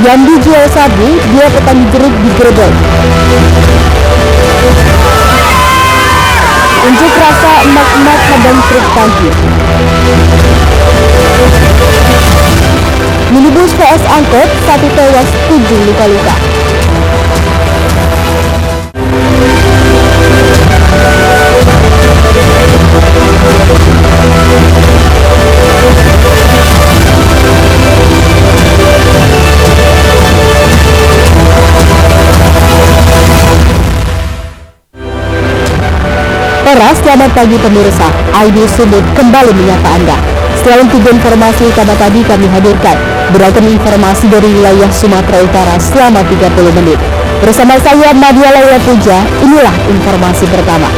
Yang dijual sabu, dua petani jeruk digerebek. Unjuk rasa emak-emak hadang truk tangki. Minibus PS angkot, 1 tewas, 7 luka-luka. Selamat pagi pemirsa, ID Sudut kembali menyapa Anda. Selain 3 informasi utama tadi kami hadirkan beragam informasi dari wilayah Sumatera Utara selama 30 menit. Bersama saya Nadia Laila Puja, inilah informasi pertama.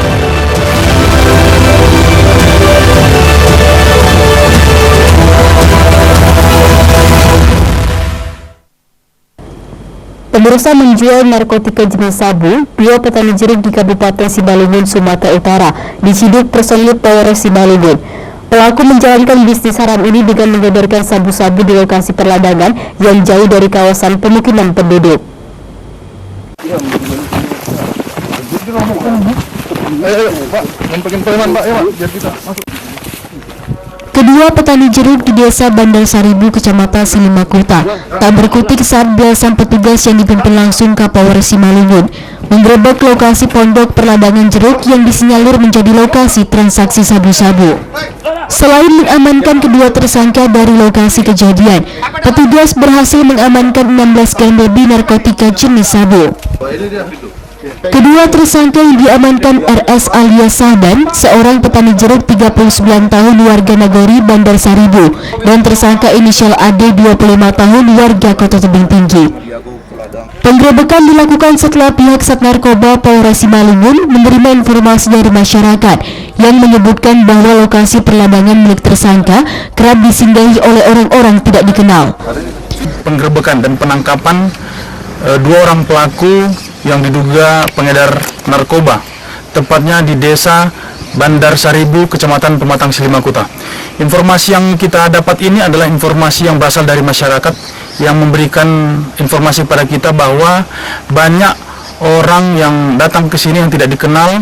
Pemirsa, menjual narkotika jenis sabu, 2 petani jeruk di Kabupaten Simalungun, Sumatera Utara, diciduk personil Polres Simalungun. Pelaku menjalankan bisnis haram ini dengan mengedarkan sabu-sabu di lokasi perladangan yang jauh dari kawasan pemukiman penduduk. Kedua petani jeruk di Desa Bandar Saribu, Kecamatan Silimakuta, tak berkutik saat belasan petugas yang dipimpin langsung Kapolres Simalungun menggerebek lokasi pondok perladangan jeruk yang disinyalir menjadi lokasi transaksi sabu-sabu. Selain mengamankan kedua tersangka dari lokasi kejadian, petugas berhasil mengamankan 16 gram lebih narkotika jenis sabu. Kedua tersangka yang diamankan RS alias Sahdan, seorang petani jeruk 39 tahun warga Nagori, Bandar Saribu, dan tersangka inisial AD 25 tahun warga Kota Tebing Tinggi. Penggerebekan dilakukan setelah pihak Sat Narkoba Polres Simalungun menerima informasi dari masyarakat yang menyebutkan bahwa lokasi perladangan milik tersangka kerap disinggahi oleh orang-orang tidak dikenal. Penggerebekan dan penangkapan 2 orang pelaku yang diduga pengedar narkoba, tepatnya di Desa Bandar Saribu, Kecamatan Pematang Silimakuta. Informasi yang kita dapat ini adalah informasi yang berasal dari masyarakat yang memberikan informasi pada kita bahwa banyak orang yang datang ke sini yang tidak dikenal,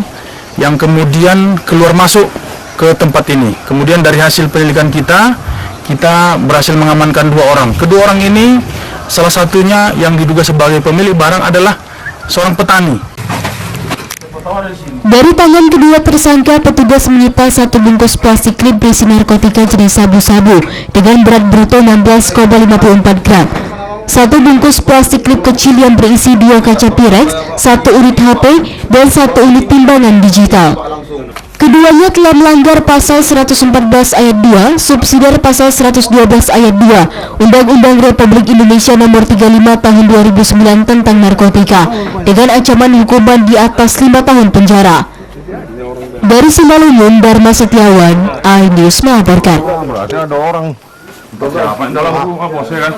yang kemudian keluar masuk ke tempat ini. Kemudian dari hasil penyelidikan kita berhasil mengamankan 2 orang. Kedua orang ini, salah satunya yang diduga sebagai pemilik barang adalah seorang petani. Dari tangan kedua tersangka, petugas menyita 1 bungkus plastik klip berisi narkotika jenis sabu-sabu dengan berat bruto 16,54 gram. 1 bungkus plastik klip kecil yang berisi 2 kaca Pirex, 1 unit HP, dan 1 unit timbangan digital. Keduanya telah melanggar pasal 114 ayat 2, subsidiar pasal 112 ayat 2, Undang-Undang Republik Indonesia Nomor 35 Tahun 2009 tentang narkotika, dengan ancaman hukuman di atas 5 tahun penjara. Dari Simalungun, Dharma Setiawan, iNews melaporkan. Berarti ada orang dalam apa sih kan?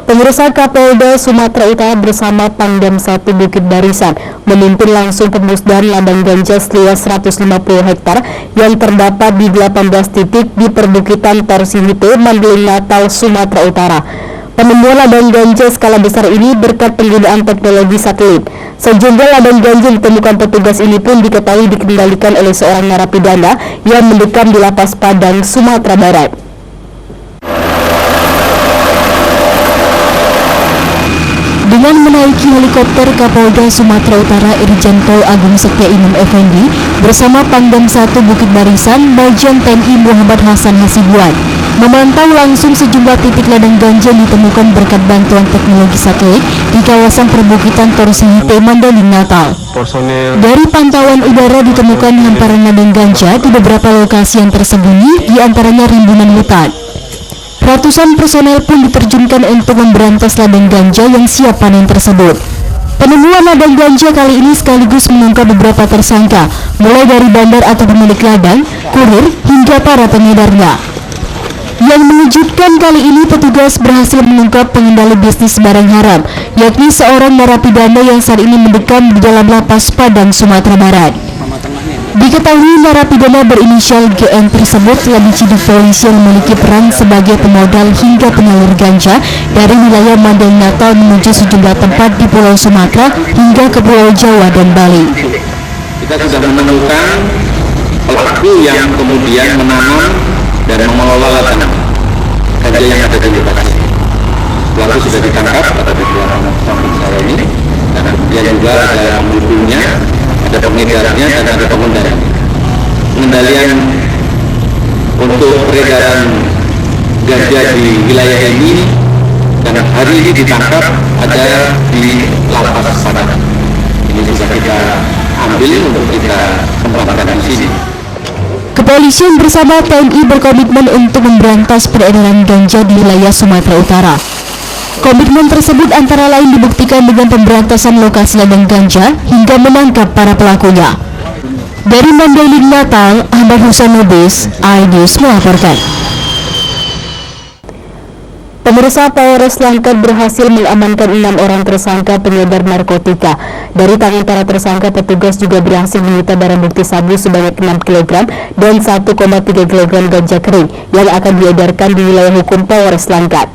Pemirsa, Kapolda Sumatera Utara bersama Pangdam 1 Bukit Barisan memimpin langsung pemusnahan ladang ganja seluas 150 hektar yang terdapat di 18 titik di perbukitan Torsihite, Mandeling, Natal, Sumatera Utara. Penemuan ladang ganja skala besar ini berkat penggunaan teknologi satelit. Sejumlah ladang ganja ditemukan petugas ini pun diketahui dikendalikan oleh seorang narapidana yang mendekam di Lapas Padang, Sumatera Barat. Dengan menaiki helikopter, Kapolda Sumatera Utara Irjen Pol Agung Setia Imam Effendi bersama Pangdam 1 Bukit Barisan Majen TNI Muhammad Hasan Hasibuan memantau langsung sejumlah titik ladang ganja yang ditemukan berkat bantuan teknologi satelit di kawasan perbukitan Torsihite, Mandeling, Natal. Dari pantauan udara ditemukan hamparan ladang ganja di beberapa lokasi yang tersembunyi, di antaranya rimbunan hutan. Ratusan personel pun diterjunkan untuk memberantas ladang ganja yang siap panen tersebut. Penemuan ladang ganja kali ini sekaligus mengungkap beberapa tersangka, mulai dari bandar atau pemilik ladang, kurir, hingga para pengedarnya. Yang mengejutkan kali ini, petugas berhasil mengungkap pengendali bisnis barang haram, yakni seorang narapidana yang saat ini mendekam di dalam Lapas Padang, Sumatera Barat. Diketahui narapidana berinisial GN tersebut telah diciduk polisi yang memiliki peran sebagai pemodal hingga penyalur ganja dari wilayah Mandailing Natal menuju sejumlah tempat di Pulau Sumatera hingga ke Pulau Jawa dan Bali. Kita sudah menemukan pelaku yang kemudian menanam dan mengelola ladang ganja yang ada di lokasi. Pelaku sudah ditangkap pada perjalanan samping saya ini, dan kemudian juga ada pendukungnya, ada pengedarnya, dan ada pengendalian. Pengendalian untuk peredaran ganja di wilayah ini dan hari ini ditangkap ada di Lapas Padang. Ini bisa kita ambil untuk kita kembangkan di sini. Kepolisian bersama TNI berkomitmen untuk memberantas peredaran ganja di wilayah Sumatera Utara. Komitmen tersebut antara lain dibuktikan dengan pemberantasan lokasi ladang ganja hingga menangkap para pelakunya. Dari Mandailing Natal, Ahmad Husain Lubis, iNews melaporkan. Pemirsa, Polres Langkat berhasil mengamankan 6 orang tersangka pengedar narkotika. Dari tangan para tersangka, petugas juga berhasil menyita barang bukti sabu sebanyak 6 kg dan 1,3 kg ganja kering yang akan diedarkan di wilayah hukum Polres Langkat.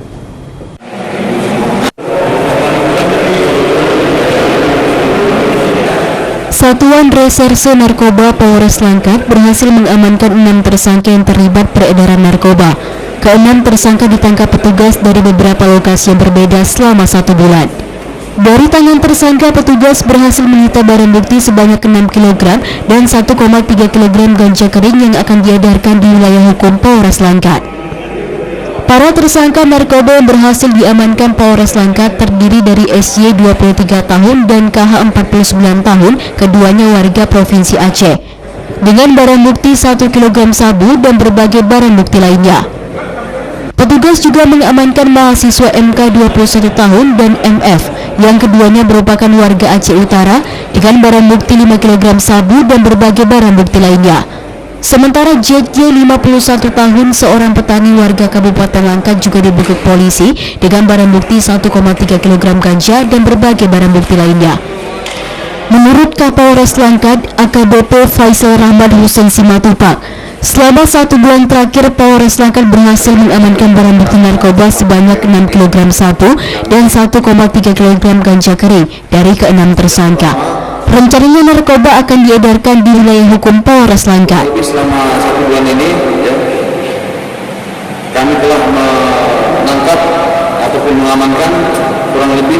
Satuan Reserse Narkoba Polres Langkat berhasil mengamankan 6 tersangka yang terlibat peredaran narkoba. Ke-6 tersangka ditangkap petugas dari beberapa lokasi yang berbeda selama 1 bulan. Dari tangan tersangka, petugas berhasil menyita barang bukti sebanyak 6 kg dan 1,3 kg ganja kering yang akan diedarkan di wilayah hukum Polres Langkat. Para tersangka narkoba yang berhasil diamankan Polres Langkat terdiri dari SY 23 tahun dan KH 49 tahun, keduanya warga Provinsi Aceh. Dengan barang bukti 1 kg sabu dan berbagai barang bukti lainnya. Petugas juga mengamankan mahasiswa MK 21 tahun dan MF, yang keduanya merupakan warga Aceh Utara, dengan barang bukti 5 kg sabu dan berbagai barang bukti lainnya. Sementara JJ 51 tahun, seorang petani warga Kabupaten Langkat juga dibekuk polisi dengan barang bukti 1,3 kg ganja dan berbagai barang bukti lainnya. Menurut Kapolres Langkat, AKBP Faisal Rahmat Hussein Simatupang, selama 1 bulan terakhir Polres Langkat berhasil mengamankan barang bukti narkoba sebanyak 6 kg sabu dan 1,3 kg ganja kering dari ke-6 tersangka. Rencananya narkoba akan diedarkan di wilayah hukum Polres Langkat. Selama 1 bulan ini, kami telah menangkap ataupun mengamankan kurang lebih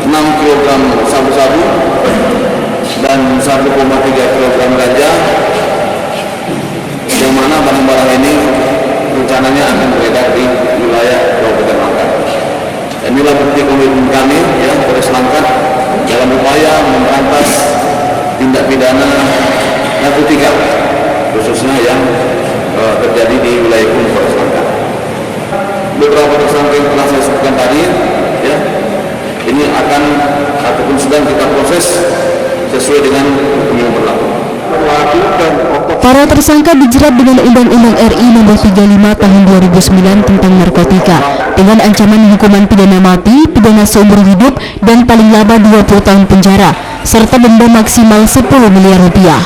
6 kg sabu-sabu dan 1,3 kg ganja, yang mana barang-barang ini rencananya akan beredar di wilayah Kabupaten Langkat. Dan inilah bukti komitmen kami, Polres Langkat, dalam upaya memberantas tindak pidana narkotika, khususnya yang terjadi di wilayah hukum Polres Langkat. Beberapa tersangka yang telah saya sebutkan tadi, ini akan ataupun sedang kita proses sesuai dengan hukum yang berlaku. Para tersangka dijerat dengan Undang-Undang RI Nomor 35 Tahun 2009 tentang narkotika dengan ancaman hukuman pidana mati, pidana seumur hidup, dan paling lama 20 tahun penjara, serta denda maksimal 10 miliar rupiah.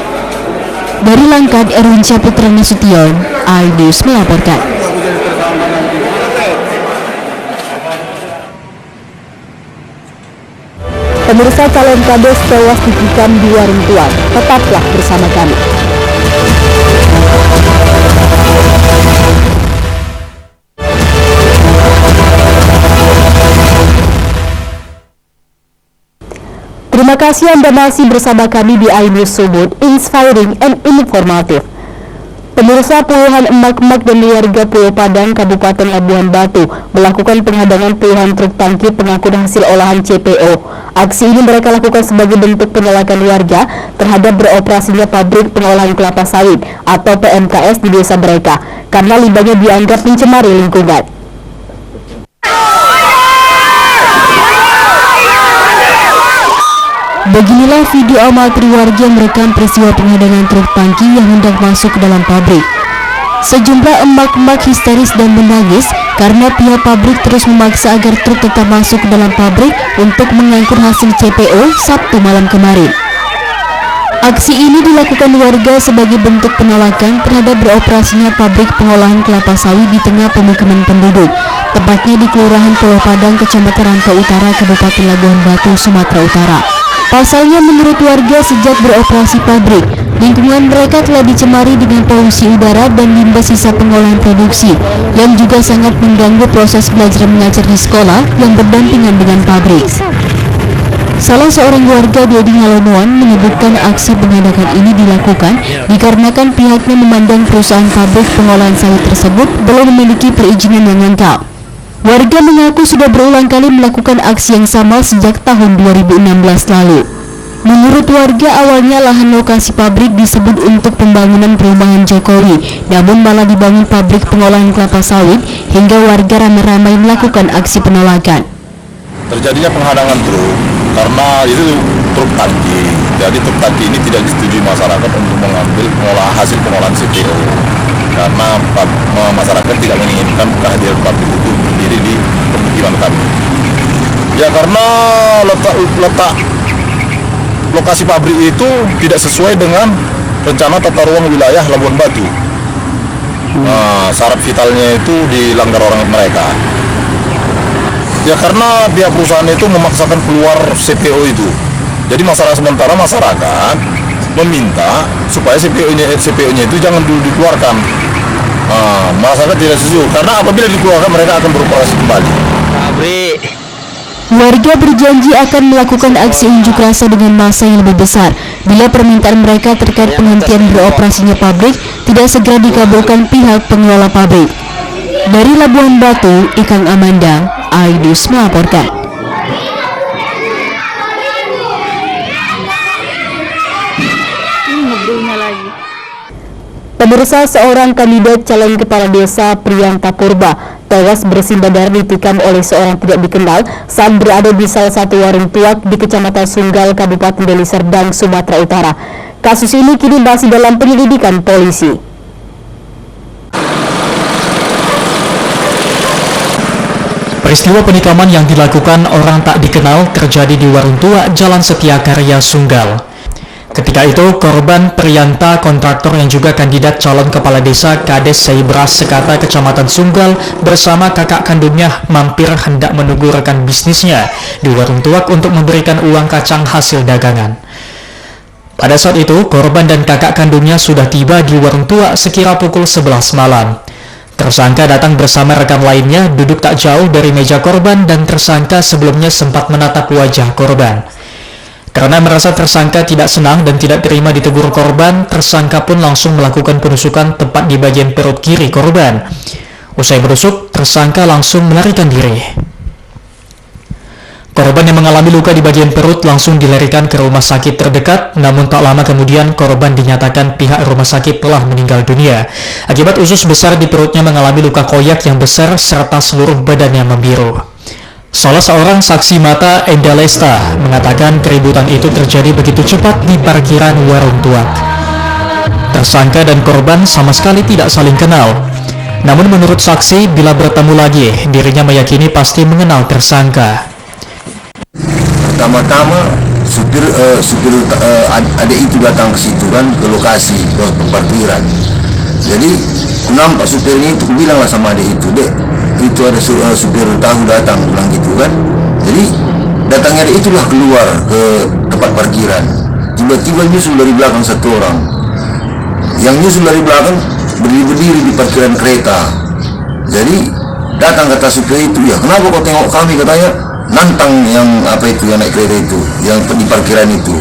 Dari Langkat, Erwin Saputra Nasution, iNews melaporkan. Pemirsa, calon kades tewas ditikam di warung tuan. Tetaplah bersama kami. Terima kasih Anda masih bersama kami di iNews Sumut, inspiring and informative. Pemirsa, puluhan emak-emak dan warga Pulau Padang, Kabupaten Labuhan Batu melakukan penghadangan puluhan truk tangki pengangkut hasil olahan CPO. Aksi ini mereka lakukan sebagai bentuk penolakan warga terhadap beroperasinya pabrik pengolahan kelapa sawit atau PMKS di desa mereka karena limbahnya dianggap mencemari lingkungan. Beginilah video amatir warga yang merekam peristiwa penghadangan truk tangki yang hendak masuk ke dalam pabrik. Sejumlah emak-emak histeris dan menangis karena pihak pabrik terus memaksa agar truk tetap masuk ke dalam pabrik untuk mengangkut hasil CPO Sabtu malam kemarin. Aksi ini dilakukan warga sebagai bentuk penolakan terhadap beroperasinya pabrik pengolahan kelapa sawit di tengah pemukiman penduduk, tepatnya di Kelurahan Pulau Padang, Kecamatan Rangka Utara, Kabupaten Labuhan Batu, Sumatera Utara. Pasalnya, menurut warga, sejak beroperasi pabrik, lingkungan mereka telah dicemari dengan polusi udara dan limbah sisa pengolahan produksi, yang juga sangat mengganggu proses belajar mengajar di sekolah yang berdampingan dengan pabrik. Salah seorang warga di Halonoan menyebutkan aksi penghadapan ini dilakukan dikarenakan pihaknya memandang perusahaan pabrik pengolahan sawit tersebut belum memiliki perizinan yang lengkap. Warga mengaku sudah berulang kali melakukan aksi yang sama sejak tahun 2016 lalu. Menurut warga, awalnya lahan lokasi pabrik disebut untuk pembangunan perumahan Jokowi, namun malah dibangun pabrik pengolahan kelapa sawit hingga warga ramai-ramai melakukan aksi penolakan. Terjadinya penghadangan truk karena itu truk tangki. Jadi truk tangki ini tidak disetujui masyarakat untuk mengambil hasil pengolahan CPO karena masyarakat tidak menginginkan kehadiran pabrik itu berdiri di pemukiman kami. Ya karena letak lokasi pabrik itu tidak sesuai dengan rencana tata ruang wilayah Labuan Batu. Syarat vitalnya itu dilanggar orang mereka. Ya karena pihak perusahaan itu memaksakan keluar CPO itu. Jadi sementara masyarakat meminta supaya CPO-nya itu jangan dulu dikeluarkan. Masyarakat tidak setuju karena apabila dikeluarkan mereka akan beroperasi kembali. Warga berjanji akan melakukan aksi unjuk rasa dengan massa yang lebih besar bila permintaan mereka terkait penghentian beroperasinya pabrik tidak segera dikabulkan pihak pengelola pabrik. Dari Labuhan Batu, Ikang Amanda, iNews melaporkan. Pemirsa, seorang kandidat calon kepala desa Priyanka Purba tewas bersimbah darah ditikam oleh seorang tidak dikenal saat berada di salah satu warung tuak di Kecamatan Sunggal, Kabupaten Deli Serdang, Sumatera Utara. Kasus ini kini masih dalam penyelidikan polisi. Peristiwa penikaman yang dilakukan orang tak dikenal terjadi di warung tua Jalan Setia Karya, Sunggal. Ketika itu, korban Priyanka, kontraktor yang juga kandidat calon kepala desa Kades Saibras Sekata, Kecamatan Sunggal, bersama kakak kandungnya mampir hendak menunggu rekan bisnisnya di warung tuak untuk memberikan uang kacang hasil dagangan. Pada saat itu, korban dan kakak kandungnya sudah tiba di warung tuak sekira pukul 11 malam. Tersangka datang bersama rekan lainnya duduk tak jauh dari meja korban dan tersangka sebelumnya sempat menatap wajah korban. Karena merasa tersangka tidak senang dan tidak terima ditegur korban, tersangka pun langsung melakukan penusukan tepat di bagian perut kiri korban. Usai menusuk, tersangka langsung melarikan diri. Korban yang mengalami luka di bagian perut langsung dilarikan ke rumah sakit terdekat, namun tak lama kemudian korban dinyatakan pihak rumah sakit telah meninggal dunia. Akibat usus besar di perutnya mengalami luka koyak yang besar serta seluruh badannya membiru. Salah seorang saksi mata, Enda Lesta, mengatakan keributan itu terjadi begitu cepat di parkiran warung tuak. Tersangka dan korban sama sekali tidak saling kenal. Namun menurut saksi, bila bertemu lagi, dirinya meyakini pasti mengenal tersangka. Pertama-tama supir adik itu datang ke situ kan, ke lokasi, ke parkiran. Jadi nampak supirnya itu, bilanglah sama adik itu, dek, itu ada supir tahu datang, bilang gitu kan. Jadi datangnya adik itulah keluar ke tempat parkiran. Tiba-tiba nyusul dari belakang satu orang. Yang nyusul dari belakang berdiri di parkiran kereta. Jadi datang kata supir itu, ya kenapa kau tengok kami, katanya. Nantang yang yang naik kereta itu, yang di parkiran itu.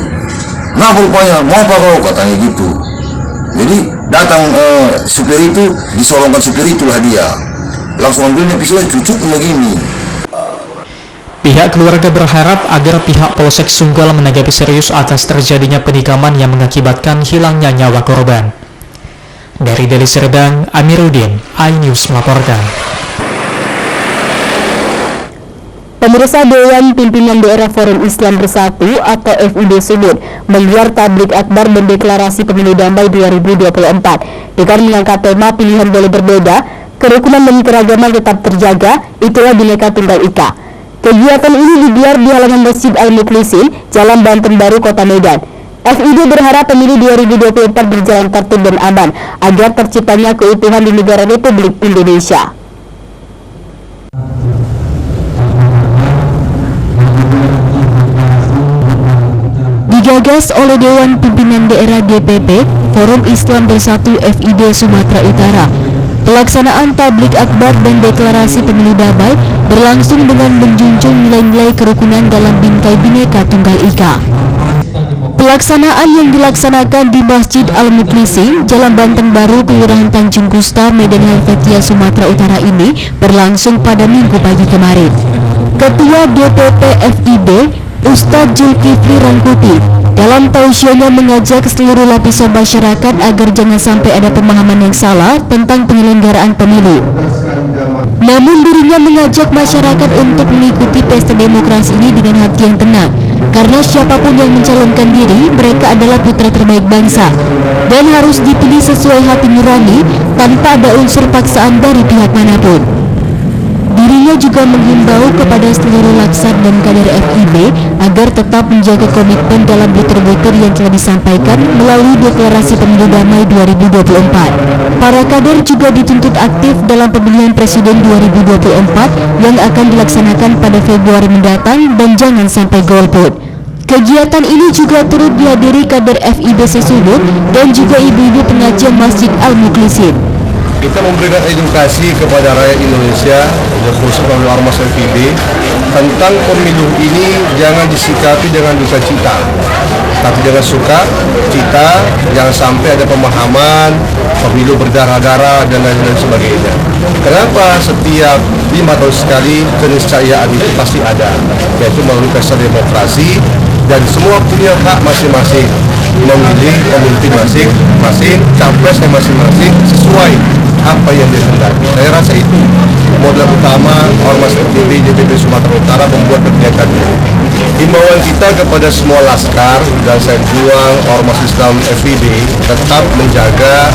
Kenapa rupanya, mau apa kau, katanya gitu. Jadi datang supir itu, disolongkan supir itulah dia. Langsung ambilnya pisau, cucuk begini. Pihak keluarga berharap agar pihak Polsek Sunggal menanggapi serius atas terjadinya penikaman yang mengakibatkan hilangnya nyawa korban. Dari Deli Serdang, Amiruddin, iNews melaporkan. Pemirsa, Dewan Pimpinan Daerah Forum Islam Bersatu atau FIB Sumut menggelar tablik akbar mendeklarasi pemilu damai 2024 dengan mengangkat tema pilihan boleh berbeda, kerukunan dan keragaman tetap terjaga, itulah Bhinneka Tunggal Ika. Kegiatan ini digelar di halaman Masjid Al-Mukhlisin, Jalan Banten Baru, Kota Medan. FIB berharap pemilu 2024 berjalan tertib dan aman agar terciptanya keutuhan di negara Republik Indonesia. Digagas oleh Dewan Pimpinan Daerah DPP, Forum Islam Bersatu FIB Sumatera Utara, pelaksanaan tablik akbar dan deklarasi pemilu damai berlangsung dengan menjunjung nilai-nilai kerukunan dalam bingkai Bhinneka Tunggal Ika. Pelaksanaan yang dilaksanakan di Masjid Al-Muklisin, Jalan Banten Baru, Kelurahan Tanjung Kusta, Medan Helvetia, Sumatera Utara ini berlangsung pada Minggu pagi kemarin. Ketua DPP FIB, Ustadz Zulkifli Rangkuti, dalam tausiahnya mengajak seluruh lapisan masyarakat agar jangan sampai ada pemahaman yang salah tentang penyelenggaraan pemilu. Namun dirinya mengajak masyarakat untuk mengikuti pesta demokrasi ini dengan hati yang tenang, karena siapapun yang mencalonkan diri, mereka adalah putra terbaik bangsa dan harus dipilih sesuai hati nurani tanpa ada unsur paksaan dari pihak manapun. Dirinya juga menghimbau kepada seluruh laksar dan kader FIB agar tetap menjaga komitmen dalam butir-butir yang telah disampaikan melalui deklarasi pemilu damai 2024. Para kader juga dituntut aktif dalam pemilihan presiden 2024 yang akan dilaksanakan pada Februari mendatang dan jangan sampai golput. Kegiatan ini juga turut dihadiri kader FIB Sesudut dan juga ibu-ibu pengajian Masjid Al-Muklisin. Kita memberikan edukasi kepada rakyat Indonesia, khususnya melalui Ormas FIB, tentang pemilu ini jangan disikapi dengan duka cita, tapi dengan suka cita, jangan sampai ada pemahaman pemilu berdarah-darah dan lain-lain sebagainya. Kenapa setiap 5 tahun sekali keniscayaan itu pasti ada, yaitu melalui pesta demokrasi dan semua punya hak masing-masing memilih pemimpin masing-masing, capresnya masing-masing sesuai apa yang dikehendaki. Saya rasa itu modal utama Ormas FIB DPP Sumatera Utara membuat kegiatan ini. Himbauan kita kepada semua laskar dan saya juang Ormas Islam FIB tetap menjaga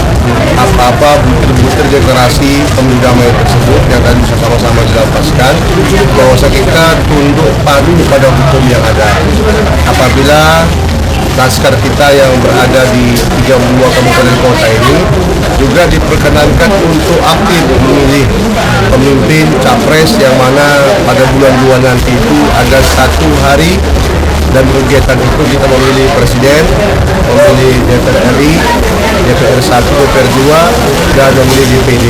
apa-apa butir-butir deklarasi pemilu damai tersebut yang tadi bisa sama-sama dilapaskan, bahwa kita tunduk patuh pada hukum yang ada. Apabila laskar kita yang berada di 32 kabupaten kota ini juga diperkenankan untuk aktif memilih pemimpin capres, yang mana pada bulan 2 nanti itu ada 1 hari dan kegiatan itu kita memilih presiden, memilih DPR RI, DPR 1, DPR 2 dan memilih DPD.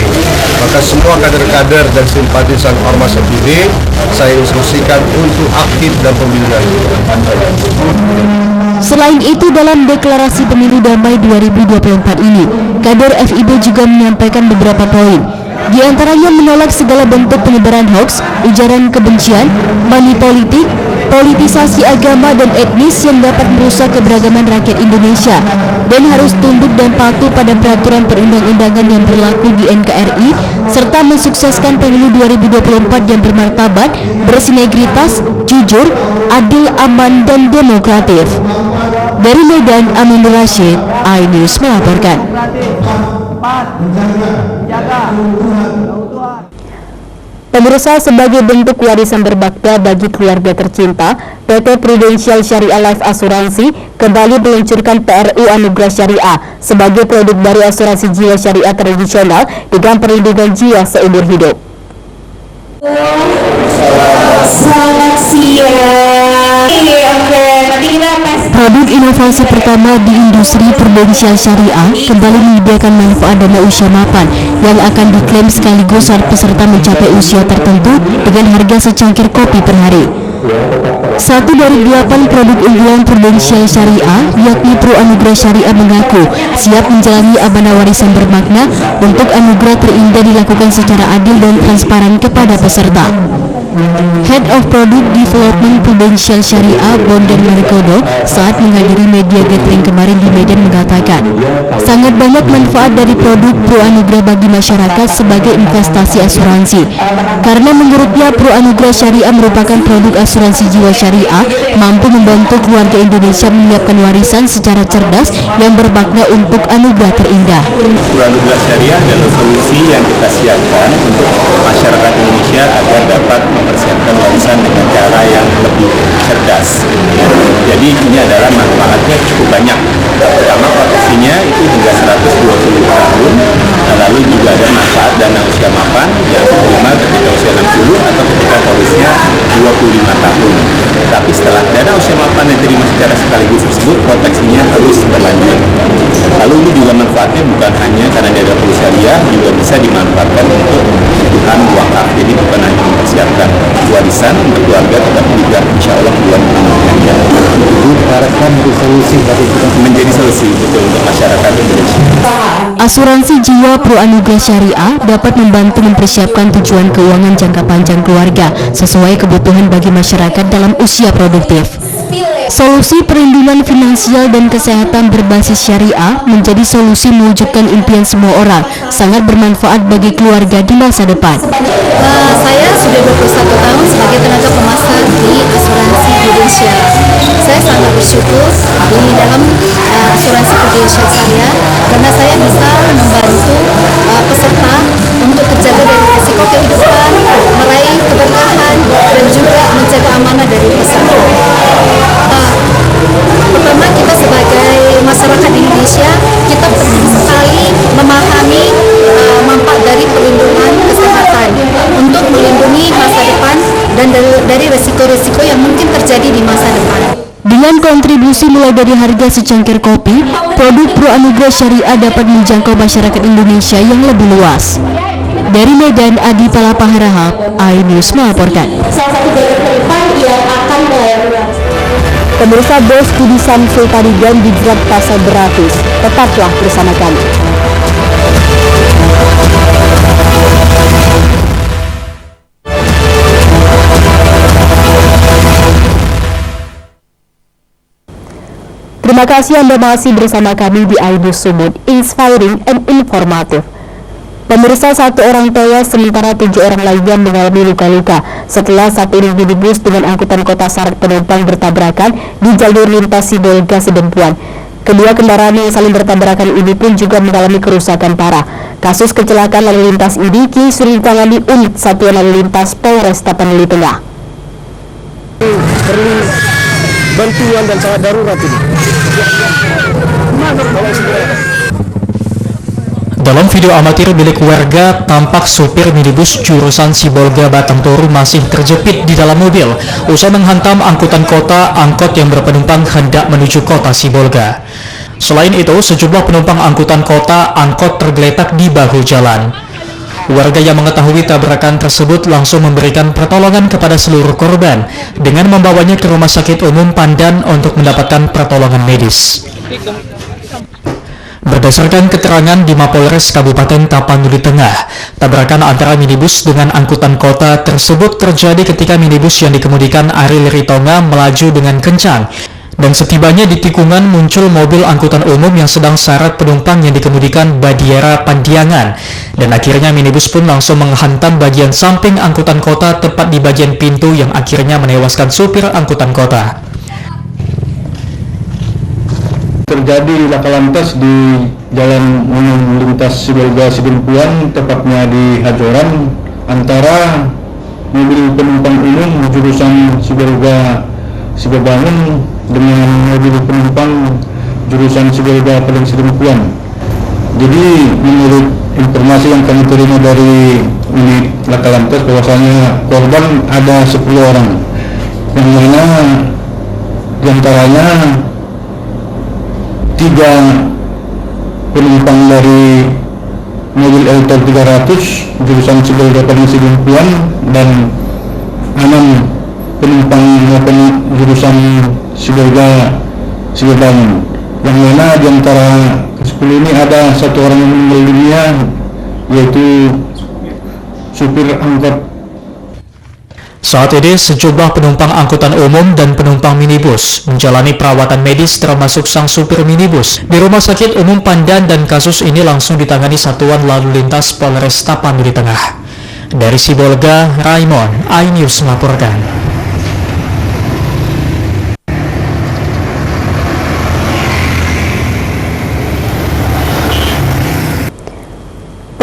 Maka semua kader-kader dan simpatisan Ormas FIB saya instruksikan untuk aktif dalam pemilu nanti. Selain itu, dalam deklarasi pemilu damai 2024 ini, kader FIB juga menyampaikan beberapa poin. Di antaranya menolak segala bentuk penyebaran hoaks, ujaran kebencian, money politik, politisasi agama dan etnis yang dapat merusak keberagaman rakyat Indonesia, dan harus tunduk dan patuh pada peraturan perundang-undangan yang berlaku di NKRI, serta mensukseskan pemilu 2024 yang bermartabat, bersinergitas, jujur, adil, aman, dan demokratif. Dari Medan, Amin Rashid, iNews melaporkan. Pemirsa, sebagai bentuk warisan berbakti bagi keluarga tercinta, PT Prudential Syariah Life Asuransi kembali meluncurkan PRU Anugerah Syariah sebagai produk baru asuransi jiwa syariah tradisional dengan perlindungan jiwa seumur hidup. Selamat siang. Produk inovasi pertama di industri Prudential Syariah kembali menyediakan manfaat dana usia mapan yang akan diklaim sekaligus saat peserta mencapai usia tertentu dengan harga secangkir kopi per hari. Satu dari 8 produk unggulan Prudential Syariah, yakni Pro Anugerah Syariah, mengaku siap menjalani amanah warisan bermakna untuk anugerah terindah dilakukan secara adil dan transparan kepada peserta. Head of Product Development Prudential Syariah, Bondan Marikodo, saat menghadiri media gathering kemarin di Medan mengatakan, sangat banyak manfaat dari produk Pro Anugerah bagi masyarakat sebagai investasi asuransi. Karena menurutnya Pro Anugerah Syariah merupakan produk asuransi jiwa syariah mampu membantu keluarga Indonesia menyiapkan warisan secara cerdas yang bermakna untuk anugerah terindah. Pro Anugerah Syariah adalah solusi yang kita siapkan untuk masyarakat Indonesia agar dapat mempersiapkan warisan dengan cara yang lebih cerdas. Jadi ini adalah manfaatnya cukup banyak. Pertama, proteksinya itu hingga 120 tahun. Lalu juga ada manfaat dana usia mapan yang diterima ketika usia 60 atau ketika polisnya 25 tahun. Tapi setelah dana usia mapan yang diterima secara sekaligus tersebut, proteksinya harus berlanjut. Lalu ini juga manfaatnya bukan hanya karena dia ada polis syariah, juga bisa dimanfaatkan untuk kebutuhan wakaf. Jadi bukan hanya mempersiapkan warisan untuk keluarga, tetapi juga insya Allah buat anak-anaknya. Itu diharapkan menjadi solusi betul untuk masyarakat Indonesia. Asuransi jiwa Pro Anugerah Syariah dapat membantu mempersiapkan tujuan keuangan jangka panjang keluarga sesuai kebutuhan bagi masyarakat dalam usia produktif. Solusi perlindungan finansial dan kesehatan berbasis syariah menjadi solusi mewujudkan impian semua orang, sangat bermanfaat bagi keluarga di masa depan. Saya sudah 21 tahun sebagai tenaga pemasar di asuransi Prudential. Saya sangat bersyukur di dalam asuransi Prudential saya karena saya bisa membantu peserta untuk terjaga dari risiko kehidupan, meraih keberkahan, dan juga menjaga amanah dari peserta. Pertama, kita sebagai masyarakat Indonesia, kita penting sekali memahami manfaat dari perlindungan kesehatan untuk melindungi masa depan dan dari risiko-risiko yang mungkin terjadi di masa depan. Dengan kontribusi mulai dari harga secangkir kopi, produk Pro Anugerah Syariah dapat menjangkau masyarakat Indonesia yang lebih luas. Dari Medan, Adi Palapaharahap, iNews melaporkan. Pemirsa, Bos Budi Samsul Tarigan dijerat pasal beratus. Tetaplah bersama kami. Terima kasih Anda masih bersama kami di iNews Sumut, inspiring and informative. Pemirsa, 1 orang tewas sementara 7 orang lainnya mengalami luka-luka setelah satu unit minibus dengan angkutan kota syarat penumpang bertabrakan di jalur lintas Sibolga Sidempuan. Kedua kendaraan yang saling bertabrakan ini pun juga mengalami kerusakan parah. Kasus kecelakaan lalu lintas ini kini sudah ditangani unit Satuan Lalu Lintas Polres Tapanuli Tengah. Perlu bantuan dan sangat darurat ini. Dalam video amatir milik warga, tampak supir minibus jurusan Sibolga Batang Toru masih terjepit di dalam mobil usai menghantam angkutan kota angkot yang berpenumpang hendak menuju kota Sibolga. Selain itu, sejumlah penumpang angkutan kota angkot tergeletak di bahu jalan. Warga yang mengetahui tabrakan tersebut langsung memberikan pertolongan kepada seluruh korban dengan membawanya ke Rumah Sakit Umum Pandan untuk mendapatkan pertolongan medis. Berdasarkan keterangan di Mapolres Kabupaten Tapanuli Tengah, tabrakan antara minibus dengan angkutan kota tersebut terjadi ketika minibus yang dikemudikan Ariel Ritonga melaju dengan kencang. Dan setibanya di tikungan muncul mobil angkutan umum yang sedang syarat penumpang yang dikemudikan Badiara Pandiangan. Dan akhirnya minibus pun langsung menghantam bagian samping angkutan kota tepat di bagian pintu yang akhirnya menewaskan supir angkutan kota. Terjadi laka lantas di jalan umum lintas Sibolga Sidempuan, tepatnya di Hajoran, antara mobil penumpang umum jurusan Sibolga Sibabangun dengan mobil penumpang jurusan Sibolga Padang Sidempuan. Jadi menurut informasi yang kami terima dari unit laka lantas, bahwasanya korban ada 10 orang, yang mana diantaranya 3 penumpang dari mobil Eltor 300 jurusan Sibolga Padang Sidempuan dan 6 penumpang jurusan Sibolga Sibabangun, yang mana di antara 10 ini ada 1 orang yang meninggal dunia, yaitu supir angkot. Saat ini sejumlah penumpang angkutan umum dan penumpang minibus menjalani perawatan medis termasuk sang supir minibus di Rumah Sakit Umum Pandan, dan kasus ini langsung ditangani Satuan Lalu Lintas Polres Tapanuli Tengah. Dari Sibolga, Raymond, iNews melaporkan.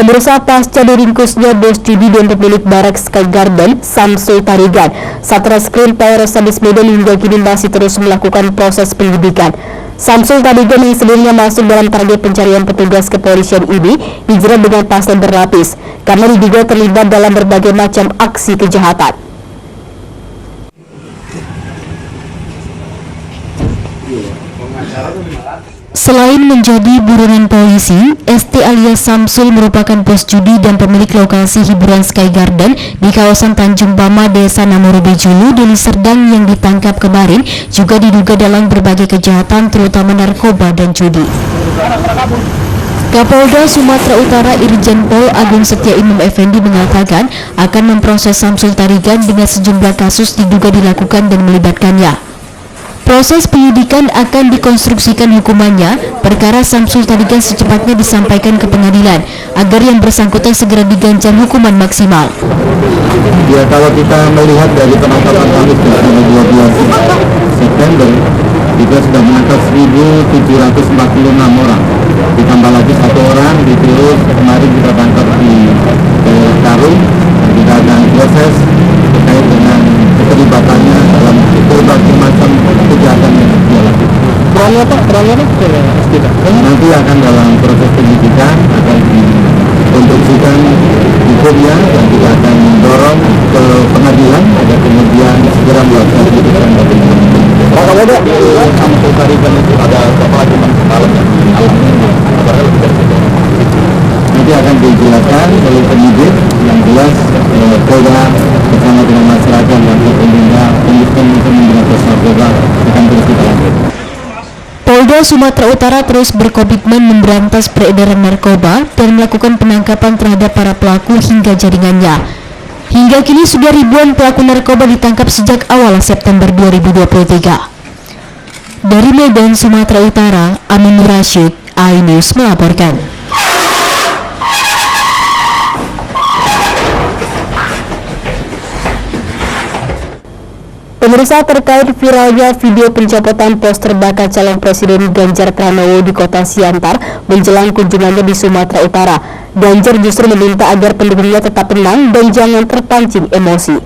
Pemirsa, pasca diringkusnya bos judi dan pemilik barak Sky Garden, Samsul Tarigan, Satreskrim Polrestabes Medan hingga kini masih terus melakukan proses penyidikan. Samsul Tarigan yang sebelumnya masuk dalam target pencarian petugas kepolisian ini dijerat dengan pasal berlapis karena diduga terlibat dalam berbagai macam aksi kejahatan. Selain menjadi buronan polisi, ST alias Samsul merupakan bos judi dan pemilik lokasi hiburan Sky Garden di kawasan Tanjung Bama, Desa Namorobe Julu, Deli Serdang yang ditangkap kemarin juga diduga dalam berbagai kejahatan terutama narkoba dan judi. Kapolda Sumatera Utara Irjen Pol Agung Setia Imam Effendi mengatakan akan memproses Samsul Tarigan dengan sejumlah kasus diduga dilakukan dan melibatkannya. Proses penyidikan akan dikonstruksikan hukumannya. Perkara Samsul Tarigan secepatnya disampaikan ke pengadilan agar yang bersangkutan segera diganjar hukuman maksimal. Ya, kalau kita melihat dari penangkapan kami sejak 12 September, kita sudah menangkap 1.746 orang. Ditambah lagi 1 orang di Terus, kemarin kita tangkap di Karung. Kita akan proses terkait dengan keterlibatannya dalam berbagai macam kejahatan yang dia lakukan. Nanti akan dalam proses penyidikan akan dikonstruksikan hukumnya dan kita akan mendorong ke pengadilan agar kemudian segera melakukan penyidikan. Samsul Tarigan itu ada berapa lagi semalam yang nanti akan dijelaskan oleh penyidik yang jelas Polda bersama dengan masyarakat yang tentunya komitmen memberantas narkoba akan terus kita lanjutkan. Polda Sumatera Utara terus berkomitmen memberantas peredaran narkoba dan melakukan penangkapan terhadap para pelaku hingga jaringannya. Hingga kini sudah ribuan pelaku narkoba ditangkap sejak awal September 2023. Dari Medan, Sumatera Utara, Amin Rashid, iNews melaporkan. Pemirsa, terkait viralnya video pencopotan poster bakal calon Presiden Ganjar Pranowo di kota Siantar menjelang kunjungannya di Sumatera Utara, Ganjar justru meminta agar pendukungnya tetap tenang dan jangan terpancing emosi.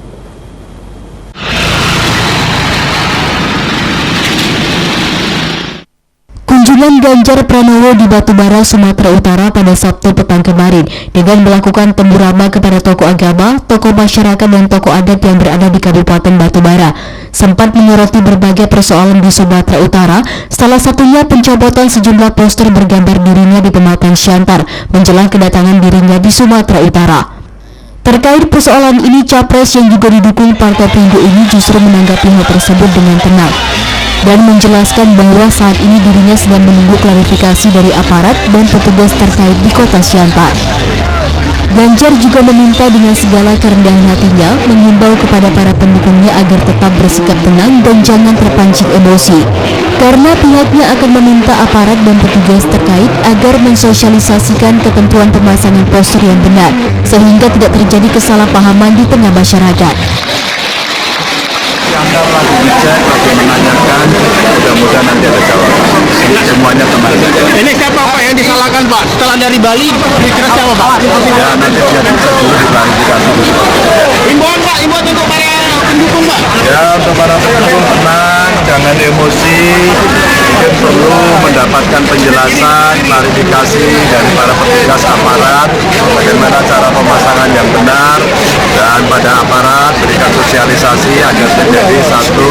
Kunjungan Ganjar Pranowo di Batubara, Sumatera Utara pada Sabtu petang kemarin dengan melakukan temu ramah kepada tokoh agama, tokoh masyarakat dan tokoh adat yang berada di Kabupaten Batubara sempat menyoroti berbagai persoalan di Sumatera Utara, salah satunya pencopotan sejumlah poster bergambar dirinya di Pematang Siantar menjelang kedatangan dirinya di Sumatera Utara. Terkait persoalan ini, Capres yang juga didukung Partai Perindo ini justru menanggapi hal tersebut dengan tenang dan menjelaskan bahwa saat ini dirinya sedang menunggu klarifikasi dari aparat dan petugas terkait di kota Siantar. Ganjar juga meminta dengan segala kerendahan hatinya mengimbau kepada para pendukungnya agar tetap bersikap tenang dan jangan terpancing emosi, karena pihaknya akan meminta aparat dan petugas terkait agar mensosialisasikan ketentuan pemasangan poster yang benar sehingga tidak terjadi kesalahpahaman di tengah masyarakat. Siantar lagi dicek, lagi menanyakan, mudah-mudahan nanti ada jawaban. Semuanya tenang saja. Ini siapa Pak yang disalahkan Pak? Setelah dari Bali, dikira siapa Pak? Ya, nanti biar dicek dulu, diklarifikasi dulu. Himbauan Pak, himbauan untuk para pendukung Pak. Ya, untuk para pendukung tenang, jangan emosi. Mungkin perlu mendapatkan penjelasan, klarifikasi dari para petugas aparat bagaimana cara pemasangan yang benar, dan pada aparat berikan sosialisasi agar terjadi satu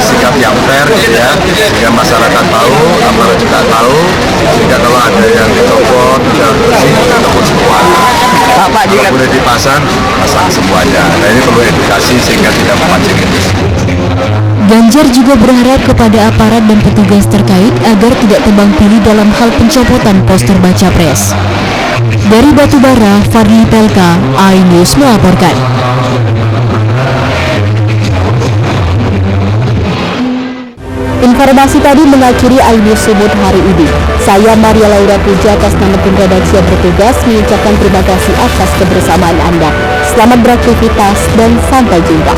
sikap yang fair, gitu ya, sehingga masyarakat tahu, aparat juga tahu, sehingga kalau ada yang dicopot, tidak bersih, dicopot semua. Kalau boleh dipasang, pasang semuanya. Nah, ini perlu edukasi sehingga tidak memancing emosi. Ganjar juga berharap kepada aparat dan petugas terkait agar tidak tebang pilih dalam hal pencopotan poster baca pres. Dari Batubara, Fadli Pelka, iNews melaporkan. Informasi tadi mengakhiri iNews Sumut hari ini. Saya Maria Laura Puja atas nama tim redaksi yang bertugas mengucapkan terima kasih atas kebersamaan Anda. Selamat beraktivitas dan sampai jumpa.